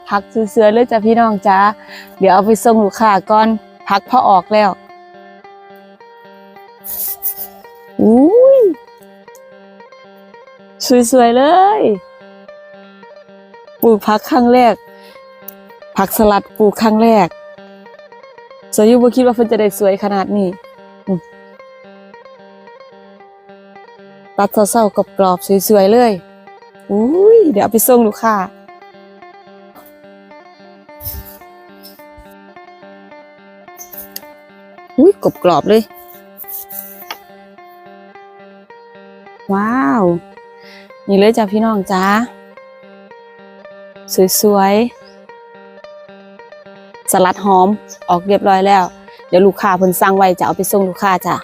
ผักเสือๆเลยจ้ะพี่น้องจ้าเดี๋ยวเอาไปส่งลูกค้าก่อนผักพอออกแล้วอุ้ยสวยๆเลยปลูกผักครั้งแรกผักสลัดปลูกครั้งแรกสวยอยู่บ่คิดว่าเพิ่นจะได้สวยขนาดนี้ตัดเศร้าๆกรอบๆสวยๆเลยอุ้ยเดี๋ยวเอาไปส่งลูกค้าอุ้ยกรอบๆเลยว้าวนี่เลยจ้ะพี่น้องจ้าสวยๆสลัดหอมออกเรียบร้อยแล้วเดี๋ยวลูกค้าเพิ่นสั่งไว้จะเอาไปส่งลูกค้าจ้ะ